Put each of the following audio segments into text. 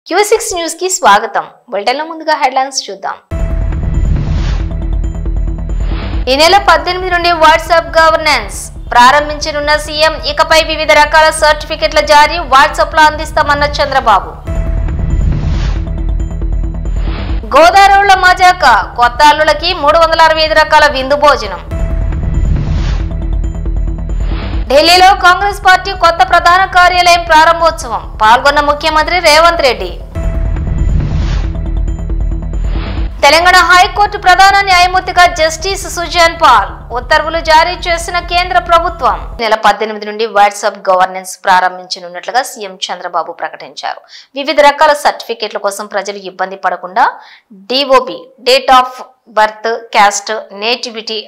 Q6 news కి స్వాగతం. బులెటిన్లో ముందుగా హెడ్లైన్స్ చూద్దాం. ఈ నెల 18 నుండి వాట్సాప్ గవర్నెన్స్ ప్రారంభించనున్న సీఎం. ఇకపై వివిధ రకాల సర్టిఫికెట్ల జారీ వాట్సాప్ లో అందిస్తామన్న చంద్రబాబు. గోదావరిలో మజాక కొత్త అల్లులకి 365 రకాల విందు భోజనం. ఢిల్లీలో కాంగ్రెస్ పార్టీ కొత్త ప్రధాన కార్యాలయం ప్రారంభోత్సవం పాల్గొన్న ముఖ్యమంత్రి రేవంత్ రెడ్డి. తెలంగాణ హైకోర్టు ప్రధాన న్యాయమూర్తిగా జస్టిస్ సుజాన్ పాల్ ఉత్తర్వులు జారీ చేసిన కేంద్ర ప్రభుత్వం. నెల 18 నుండి వాట్సాప్ గవర్నెన్స్ ప్రారంభించనున్నట్లుగా సీఎం చంద్రబాబు ప్రకటించారు. వివిధ రకాల సర్టిఫికెట్ల కోసం ప్రజలు ఇబ్బంది పడకుండా DOB, date of birth, caste, nativity,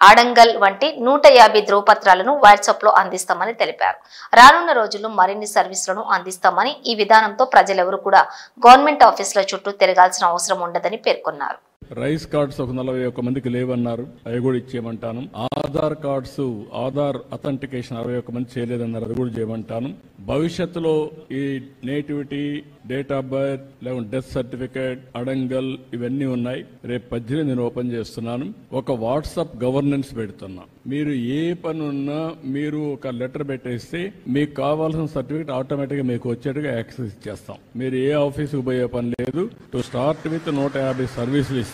ఆడంగల్ వంటి 150 ధ్రువపత్రాలను వాట్సాప్ లో అందిస్తామని తెలిపారు. రానున్న రోజుల్లో మరిన్ని సర్వీసులను అందిస్తామని, ఈ విధానంతో ప్రజలెవరూ కూడా గవర్నమెంట్ ఆఫీసుల చుట్టూ తిరగాల్సిన అవసరం ఉండదని పేర్కొన్నారు. రైస్ కార్డ్స్ ఒక 41 మందికి లేవన్నారు, అవి కూడా ఇచ్చేయమంటాను. ఆధార్ కార్డ్స్, ఆధార్ అథెంటికేషన్ 61 మంది చేయలేదన్నారు, అది కూడా చేయమంటాను. భవిష్యత్తులో ఈ నేటివిటీ, డేట్ ఆఫ్ బర్త్, లేకుంటే డెత్ సర్టిఫికేట్, అడంగల్ ఇవన్నీ ఉన్నాయి. రేపు 18 నేను ఓపెన్ చేస్తున్నాను. ఒక వాట్సాప్ గవర్నెన్స్ పెడుతున్నా. మీరు ఏ పని ఉన్నా మీరు ఒక లెటర్ పెట్టేస్తే మీకు కావాల్సిన సర్టిఫికేట్ ఆటోమేటిక్ గా మీకు వచ్చేట్టుగా యాక్సెస్ ఇచ్చేస్తాం. మీరు ఏ ఆఫీసుకు పోయే పని లేదు. టు స్టార్ట్ విత్ 150 సర్వీసులు ఇస్తాం.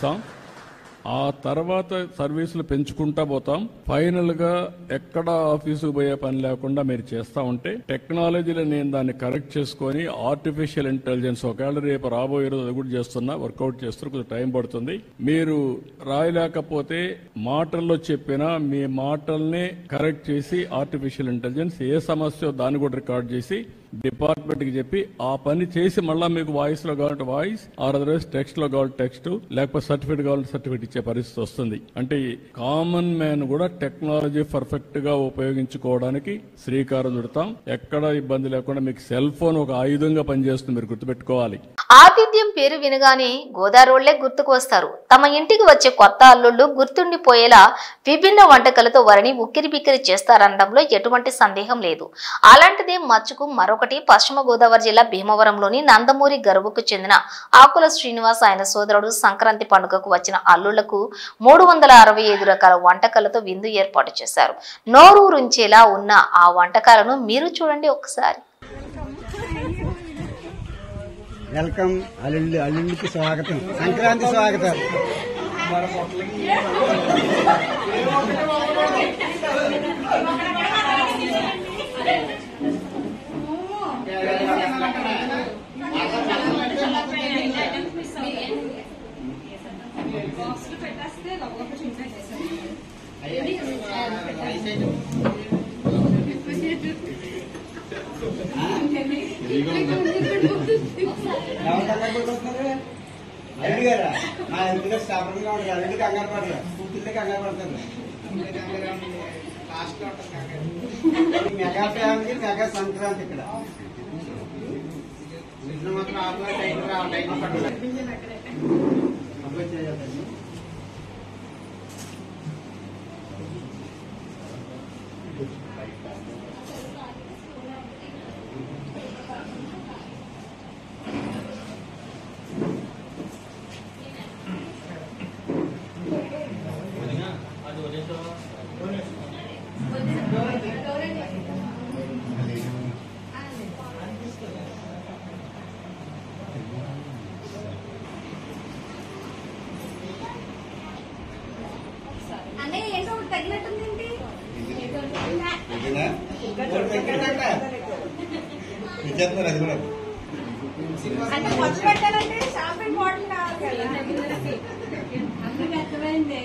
ఆ తర్వాత సర్వీసులు పెంచుకుంటా పోతాం. ఫైనల్ గా ఎక్కడ ఆఫీసుకు పోయే పని లేకుండా మీరు చేస్తా ఉంటే టెక్నాలజీలో నేను దాన్ని కరెక్ట్ చేసుకుని ఆర్టిఫిషియల్ ఇంటెలిజెన్స్ ఒకవేళ రేపు రాబోయే రోజు అది కూడా చేస్తున్నా, వర్కౌట్ చేస్తున్నా, కొంచెం టైం పడుతుంది. మీరు రాయలేకపోతే మాటల్లో చెప్పినా మీ మాటల్ని కరెక్ట్ చేసి ఆర్టిఫిషియల్ ఇంటెలిజెన్స్ ఏ సమస్య దాన్ని కూడా రికార్డ్ చేసి డిపార్ట్మెంట్ కి చెప్పి ఆ పని చేసి మళ్ళా మీకు వాయిస్ లో కావాలంటే వాయిస్, ఆర్ అదర్వైజ్ టెక్స్ట్ లో కావాలి టెక్స్ట్, లేకపోతే సర్టిఫికేట్ కావాలంటే సర్టిఫికేట్ ఇచ్చే పరిస్థితి వస్తుంది. అంటే కామన్ మ్యాన్ కూడా టెక్నాలజీ పర్ఫెక్ట్ గా ఉపయోగించుకోవడానికి శ్రీకారం చుడతాం. ఎక్కడ ఇబ్బంది లేకుండా మీకు సెల్ ఫోన్ ఒక ఆయుధంగా పనిచేస్తుంది, మీరు గుర్తుపెట్టుకోవాలి. ఆతిథ్యం పేరు వినగానే గోదావరిళ్లే గుర్తుకు వస్తారు. తమ ఇంటికి వచ్చే కొత్త అల్లుళ్లు గుర్తుండిపోయేలా విభిన్న వంటకాలతో వారిని ఉక్కిరి బిక్కిరి చేస్తారనడంలో ఎటువంటి సందేహం లేదు. అలాంటిదే మచ్చుకు మరొకటి. పశ్చిమ గోదావరి జిల్లా భీమవరంలోని నందమూరి గరువుకు చెందిన ఆకుల శ్రీనివాస్, ఆయన సోదరుడు సంక్రాంతి పండుగకు వచ్చిన అల్లుళ్లకు 365 రకాల వంటకాలతో విందు ఏర్పాటు చేశారు. నోరూరుంచేలా ఉన్న ఆ వంటకాలను మీరు చూడండి ఒకసారి. వెల్కమ్ అల్లుళ్ళకి స్వాగతం, సంక్రాంతి స్వాగతం. అల్లుడు గారా మా ఇంటిలో స్థాపనగా ఉంటారు. అల్లుడి కంగారు పడతారు, పూర్తిగా కంగారు పడతారు. మెగా ఫ్యామిలీ, మెగా సంక్రాంతి ఇక్కడ అది కూడా అంటే మొదలు పెట్టాలంటే షాంపెన్ బాటిల్ కావాలి కదా. అందుకు అర్థమైంది.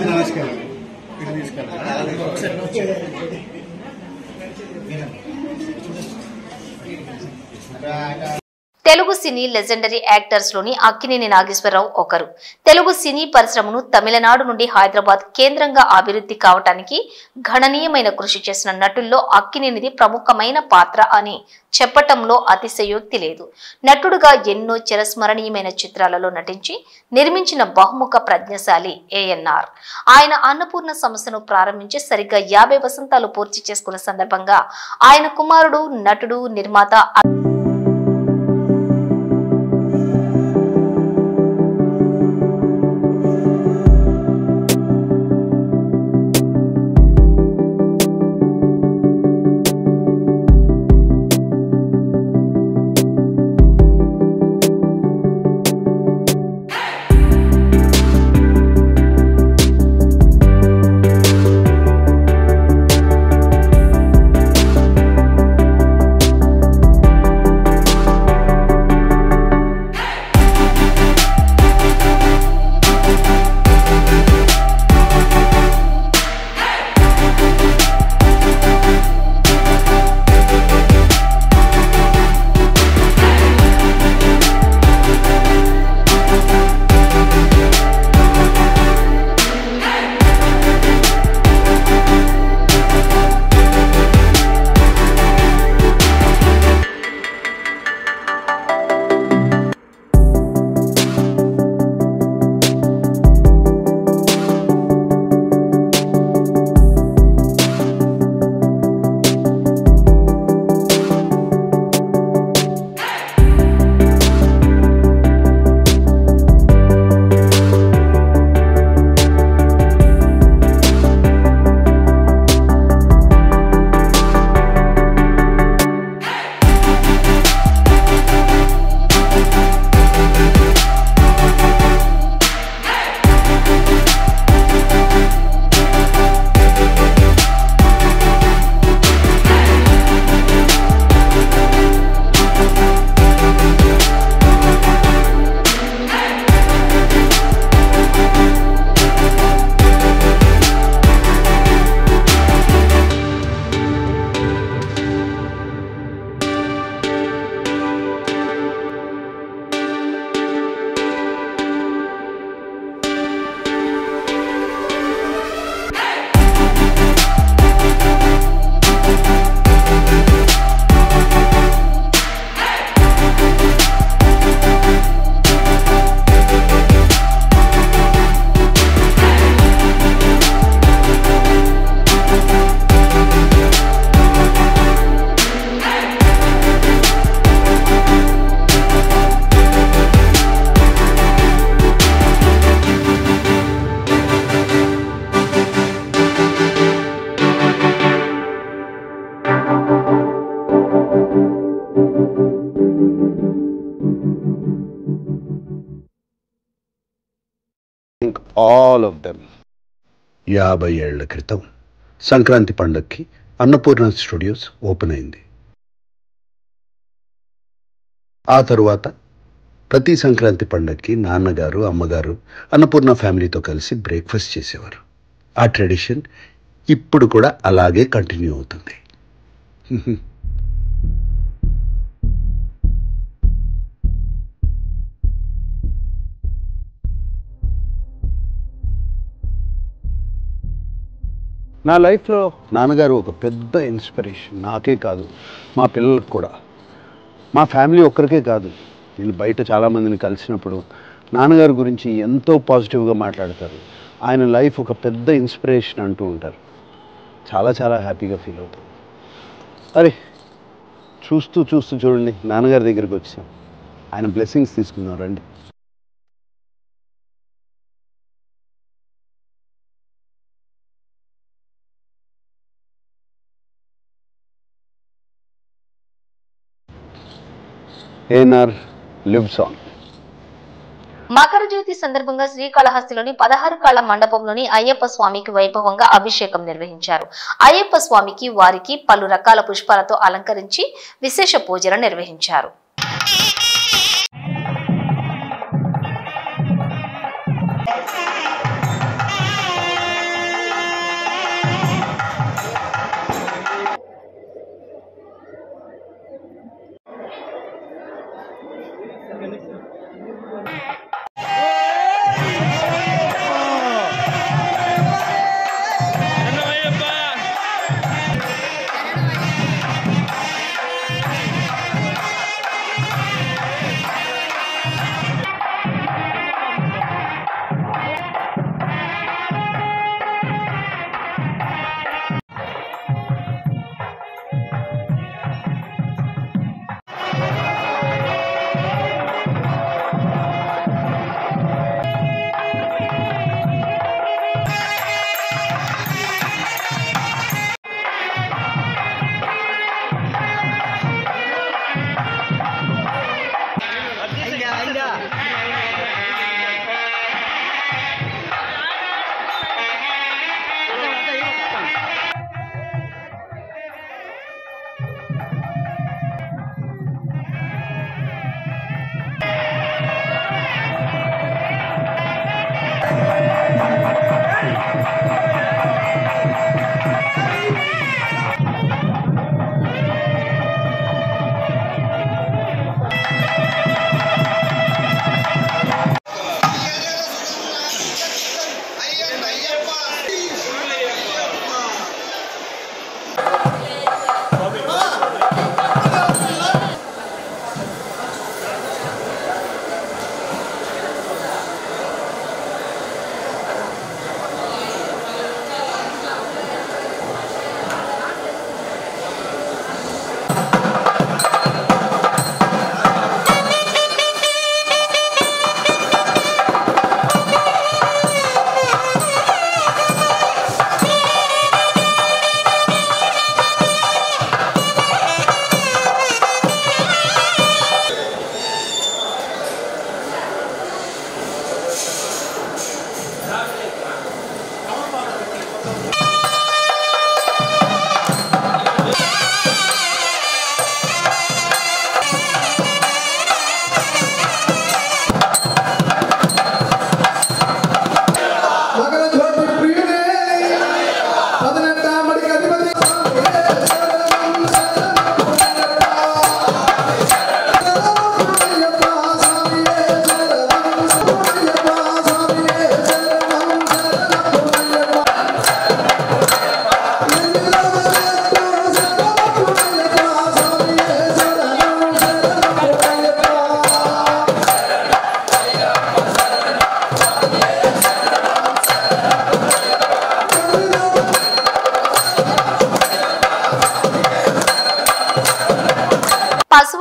నమస్కారం. తెలుగు సినీ లెజెండరీ యాక్టర్స్ లోని అక్కినేని నాగేశ్వరరావు ఒకరు. తెలుగు సినీ పరిశ్రమను తమిళనాడు నుండి హైదరాబాద్ కేంద్రంగా అభివృద్ధి కావటానికి గణనీయమైన కృషి చేసిన నటుల్లో అక్కినేనిది ప్రముఖమైన పాత్ర అని చెప్పటంలో అతిశయోక్తి లేదు. నటుడుగా ఎన్నో చిరస్మరణీయమైన చిత్రాలలో నటించి నిర్మించిన బహుముఖ ప్రజ్ఞశాలి ఏఎన్ఆర్. ఆయన అన్నపూర్ణ సంస్థను ప్రారంభించి సరిగ్గా 50 వసంతాలు పూర్తి చేసుకున్న సందర్భంగా ఆయన కుమారుడు నటుడు నిర్మాత all of them. 50 ఏళ్ల క్రితం సంక్రాంతి పండగకి అన్నపూర్ణ స్టూడియోస్ ఓపెన్ అయింది. ఆ తరువాత ప్రతి సంక్రాంతి పండగకి నాన్నగారు అమ్మగారు అన్నపూర్ణ ఫ్యామిలీతో కలిసి బ్రేక్ఫాస్ట్ చేసేవారు. ఆ ట్రెడిషన్ ఇప్పుడు కూడా అలాగే కంటిన్యూ అవుతుంది. నా లైఫ్లో నాన్నగారు ఒక పెద్ద ఇన్స్పిరేషన్. నాకే కాదు, మా పిల్లలకు కూడా. మా ఫ్యామిలీ ఒక్కరికే కాదు, నేను బయట చాలామందిని కలిసినప్పుడు నాన్నగారి గురించి ఎంతో పాజిటివ్గా మాట్లాడతారు. ఆయన లైఫ్ ఒక పెద్ద ఇన్స్పిరేషన్ అంటూ ఉంటారు. చాలా చాలా హ్యాపీగా ఫీల్ అవుతాం. అరే చూస్తూ చూడండి, నాన్నగారి దగ్గరికి వచ్చాం. ఆయన బ్లెస్సింగ్స్ తీసుకున్నాం. రండి. ANR lives on. మకర జ్యోతి సందర్భంగా శ్రీకాళహస్తిలోని 16 కాళ్ల మండపంలోని అయ్యప్ప స్వామికి వైభవంగా అభిషేకం నిర్వహించారు. అయ్యప్ప స్వామికి వారికి పలు రకాల పుష్పాలతో అలంకరించి విశేష పూజలు నిర్వహించారు.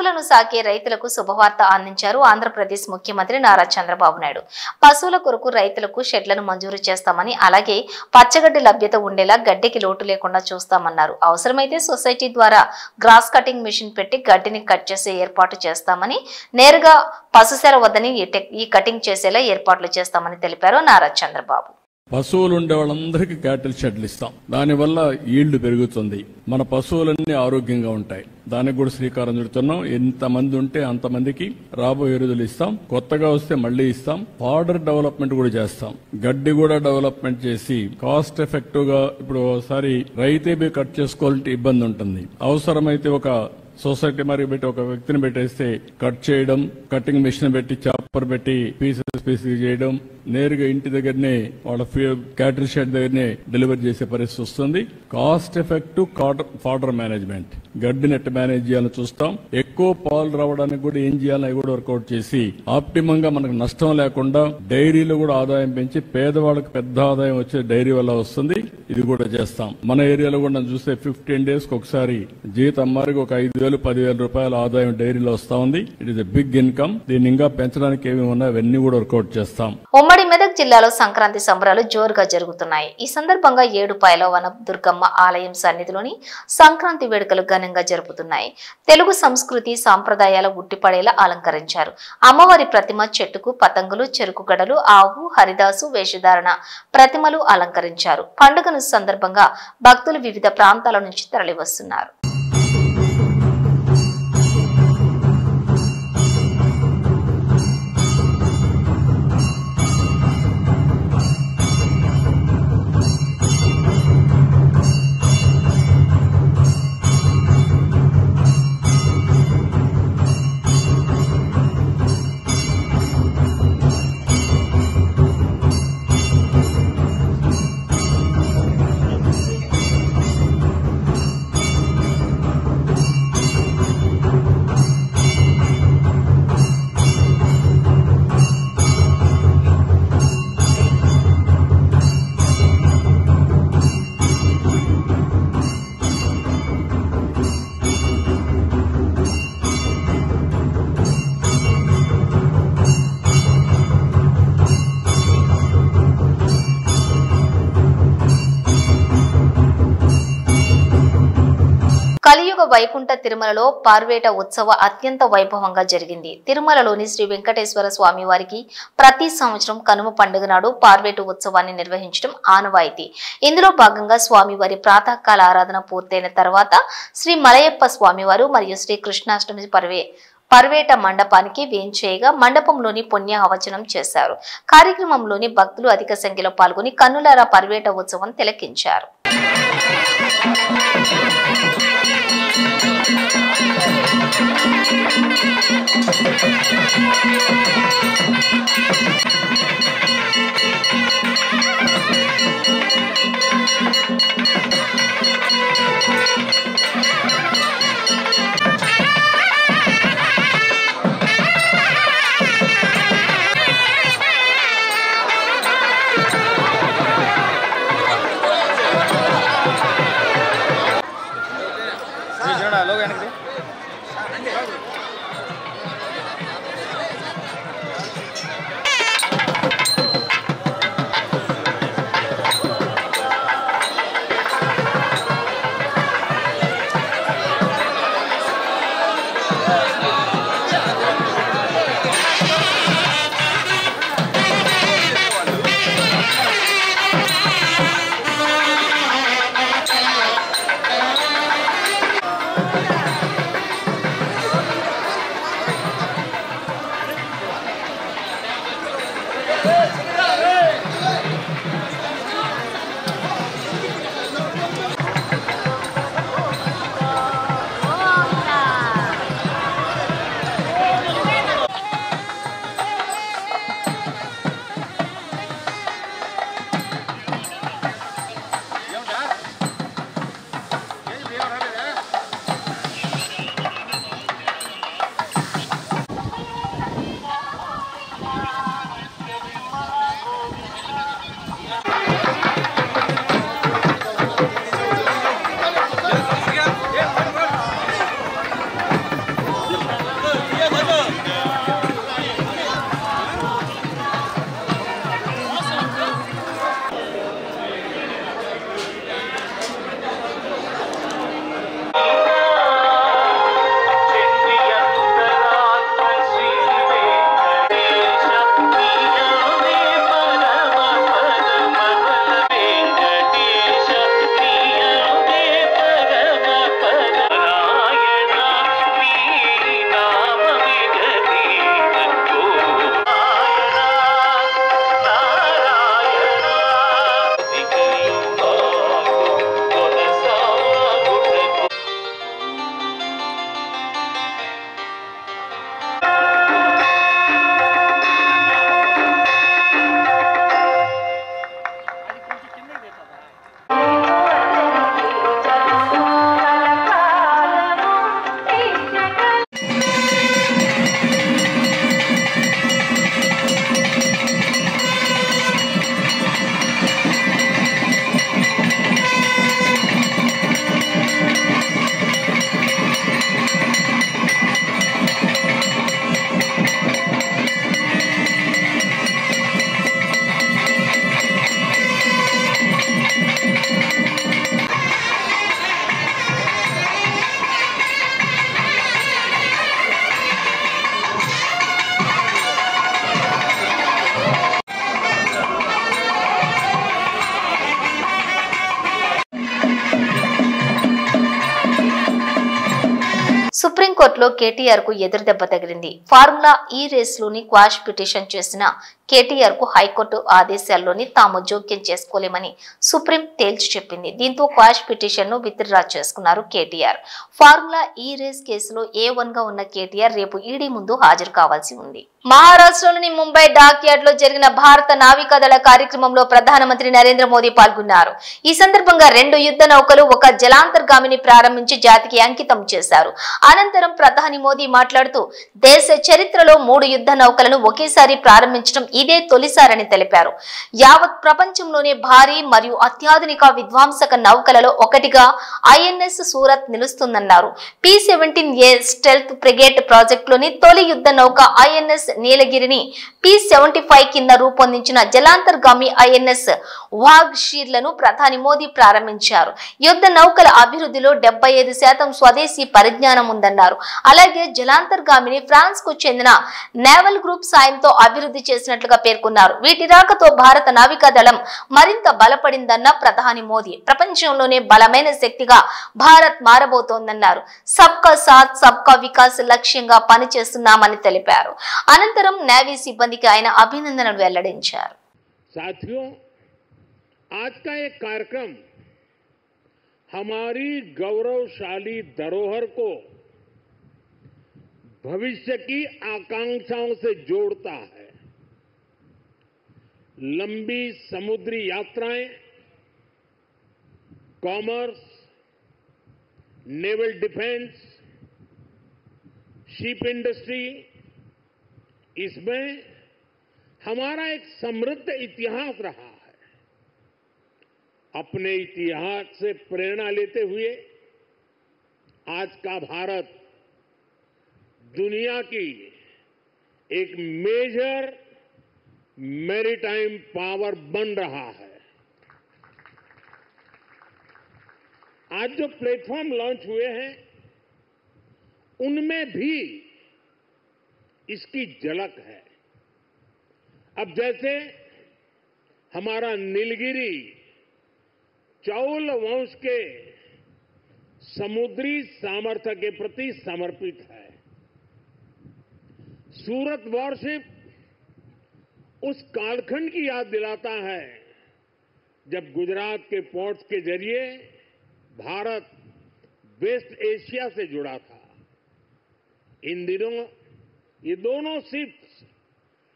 పశువులను సాకే రైతులకు శుభవార్త అందించారు ఆంధ్రప్రదేశ్ ముఖ్యమంత్రి నారా చంద్రబాబు నాయుడు. పశువుల కొరకు రైతులకు షెడ్లను మంజూరు చేస్తామని, అలాగే పచ్చగడ్డి లభ్యత ఉండేలా గడ్డికి లోటు లేకుండా చూస్తామన్నారు. అవసరమైతే సొసైటీ ద్వారా గ్రాస్ కటింగ్ మిషన్ పెట్టి గడ్డిని కట్ చేసే ఏర్పాటు చేస్తామని, నేరుగా పశుశాల వద్దని ఈ కటింగ్ చేసేలా ఏర్పాట్లు చేస్తామని తెలిపారు నారా చంద్రబాబు. పశువులు ఉండే వాళ్ళందరికీ క్యాటిల్ షెడ్లు ఇస్తాం. దానివల్ల ఈల్డ్ పెరుగుతుంది, మన పశువులన్నీ ఆరోగ్యంగా ఉంటాయి. దానికి కూడా శ్రీకారం చుడుతున్నాం. ఎంతమంది ఉంటే అంతమందికి రాబోయే రోజులు ఇస్తాం. కొత్తగా వస్తే మళ్లీ ఇస్తాం. ఫాడర్ డెవలప్మెంట్ కూడా చేస్తాం. గడ్డి కూడా డెవలప్మెంట్ చేసి కాస్ట్ ఎఫెక్టివ్ గా ఇప్పుడు ఒకసారి రైతే కట్ చేసుకోవాలంటే ఇబ్బంది ఉంటుంది. అవసరమైతే ఒక సొసైటీ మరి పెట్టి ఒక వ్యక్తిని పెట్టేస్తే కట్ చేయడం, కటింగ్ మిషన్ పెట్టి చాపర్ పెట్టి పీసెస్ చేయడం, నేరుగా ఇంటి దగ్గరనే వాళ్ళ క్యాటరీ షెడ్ దగ్గరనే డెలివరీ చేసే పరిస్థితి వస్తుంది. కాస్ట్ ఎఫెక్టివ్ ఫాడర్ మేనేజ్మెంట్, గడ్డి నెట్ మేనేజ్ చేయాలని చూస్తాం. ఎక్కువ పాలు రావడానికి కూడా ఏం చేయాలని కూడా వర్కౌట్ చేసి ఆప్టిమం గా మనకు నష్టం లేకుండా డైరీలో కూడా ఆదాయం పెంచి పేదవాళ్ళకి పెద్ద ఆదాయం వచ్చే డైరీ వల్ల వస్తుంది. ఇది కూడా చేస్తాం. మన ఏరియాలో కూడా చూస్తే 15 days ఒకసారి జీతం మారికి ఒక 5,000-10,000 రూపాయల ఆదాయం డైరీలో వస్తా ఉంది. It is a big income. దీన్ని ఇంకా పెంచడానికి ఏమేమి ఉన్నాయి అవన్నీ కూడా వర్కౌట్ చేస్తాం. ఉమ్మడి మెదక్ జిల్లాలో సంక్రాంతి సంబరాలు జోరుగా జరుగుతున్నాయి. ఈ సందర్భంగా ఏడుపాయల వన దుర్గమ్మ ఆలయం సన్నిధిలోని సంక్రాంతి వేడుకలు ఘనంగా జరుపుతున్నాయి. తెలుగు సంస్కృతి సాంప్రదాయాల ఉట్టిపడేలా అలంకరించారు. అమ్మవారి ప్రతిమ చెట్టుకు పతంగులు, చెరుకు గడలు, ఆవు, హరిదాసు వేషధారణ ప్రతిమలు అలంకరించారు. పండుగను సందర్భంగా భక్తులు వివిధ ప్రాంతాల నుంచి తరలివస్తున్నారు. కలియుగ వైకుంఠ తిరుమలలో పార్వేట ఉత్సవ అత్యంత వైభవంగా జరిగింది. తిరుమలలోని శ్రీ వెంకటేశ్వర స్వామి వారికి ప్రతి సంవత్సరం కనుమ పండుగ నాడు పార్వేట ఉత్సవాన్ని నిర్వహించడం ఆనవాయితీ. ఇందులో భాగంగా స్వామివారి ప్రాతకాల ఆరాధన పూర్తయిన తర్వాత శ్రీ మలయప్ప స్వామివారు మరియు శ్రీ కృష్ణాష్టమి పర్వేట మండపానికి వేంచేయగా మండపంలోని పుణ్యాహవచనం చేశారు. కార్యక్రమంలోని భక్తులు అధిక సంఖ్యలో పాల్గొని కన్నులారా పర్వేట ఉత్సవం తిలకించారు. సుప్రీంకోర్టులో కేటీఆర్ కు ఎదురుదెబ్బ తగిలింది. ఫార్ములా ఈ రేసులోని క్వాష్ పిటిషన్ చేసిన కేటీఆర్ కు హైకోర్టు ఆదేశాల్లోని తాము జోక్యం చేసుకోలేమని సుప్రీం తేల్చి చెప్పింది. దీంతో క్వాష్ పిటిషన్ ను విత్డ్రా చేసుకున్నారు కేటీఆర్. ఫార్ములా ఈ రేస్ కేసులో A1 గా ఉన్న కేటీఆర్ రేపు ఈడీ ముందు హాజరు కావాల్సి ఉంది. మహారాష్ట్రలోని ముంబై డాక్ యార్డ్ లో జరిగిన భారత నావికాదళ కార్యక్రమంలో ప్రధానమంత్రి నరేంద్ర మోదీ పాల్గొన్నారు. ఈ సందర్భంగా 2 యుద్ధ నౌకలు ఒక జలాంతర్గామిని ప్రారంభించి జాతికి అంకితం చేశారు. అనంతరం ప్రధాని మోదీ మాట్లాడుతూ దేశ చరిత్రలో 3 యుద్ధ నౌకలను ఒకేసారి ప్రారంభించడం ఇదే తొలిసారని తెలిపారు. యావత్ ప్రపంచంలోనే భారీ మరియు అత్యాధునిక విధ్వంసక నౌకలలో ఒకటిగా ఐఎన్ఎస్ సూరత్ నిలుస్తుందన్నారు. P-17A స్టెల్త్ ఫ్రిగేట్ ప్రాజెక్టులోని తొలి యుద్ధ నౌక ఐఎన్ఎస్ నీలగిరిని P-75 కింద రూపొందించిన జలాంతర్గామి ఐఎన్ఎస్ వాగ్ షీర్లను ప్రధాని మోదీ ప్రారంభించారు. యుద్ధ నౌకల అభివృద్ధిలో 75% స్వదేశీ పరిజ్ఞానం ఉందన్నారు. అలాగే జలాంతర్గామిని ఫ్రాన్స్ కు చెందిన నేవల్ గ్రూప్ సాయంతో అభివృద్ధి చేసినట్లుగా పేర్కొన్నారు. వీటి రాకతో భారత నావికాదళం మరింత బలపడిందన్న ప్రధాని మోదీ ప్రపంచంలోనే బలమైన శక్తిగా భారత్ మారబోతోందన్నారు. సబ్కా సాత్ సబ్కా వికాస్ లక్ష్యంగా పనిచేస్తున్నామని తెలిపారు. అనంతరం నేవీ సిబ్బందికి ఆయన అభినందనలు వెల్లడించారు. साथियों, आज का एक कार्यक्रम हमारी गौरवशाली धरोहर को भविष्य की आकांक्षाओं से जोड़ता है. लंबी समुद्री यात्राएं, commerce, naval defence, ship industry, इसमें हमारा एक समृद्ध इतिहास रहा है. अपने इतिहास से प्रेरणा लेते हुए आज का भारत दुनिया की एक मेजर मैरीटाइम पावर बन रहा है. आज जो प्लेटफॉर्म लॉन्च हुए हैं उनमें भी इसकी झलक है. अब जैसे हमारा नीलगिरी चौल वंश के समुद्री सामर्थ्य के प्रति समर्पित है. सूरत वॉरशिप उस कालखंड की याद दिलाता है जब गुजरात के पोर्ट्स के जरिए भारत वेस्ट एशिया से जुड़ा था. इन दिनों ये दोनों शिप्स,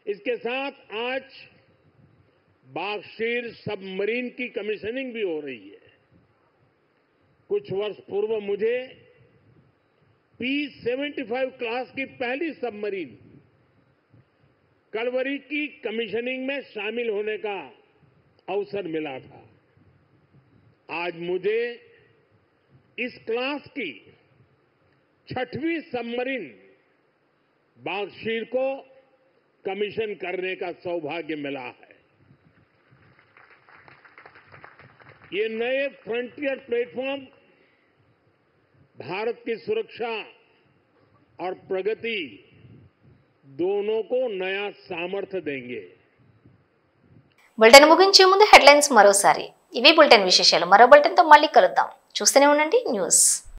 इसके साथ आज बागशीर सबमरीन की कमीशनिंग भी हो रही है. कुछ वर्ष पूर्व मुझे P-75 क्लास की पहली सबमरीन कलवरी की कमीशनिंग में शामिल होने का अवसर मिला था. आज मुझे इस क्लास की 6वीं सबमरीन बागशीर को कमीशन करने का सौभाग्य मिला है. ये नए फ्रंटियर प्लेटफॉर्म भारत की सुरक्षा और प्रगति दोनों को नया सामर्थ्य देंगे. బులెటిన్ ముగించే ముందు హెడ్లైన్స్ మరోసారి. ఇవి బులెటిన్ విశేషాలు. మరో బులెటిన్ తో మళ్ళీ కలుద్దాం. చూస్తూనే ఉండండి న్యూస్.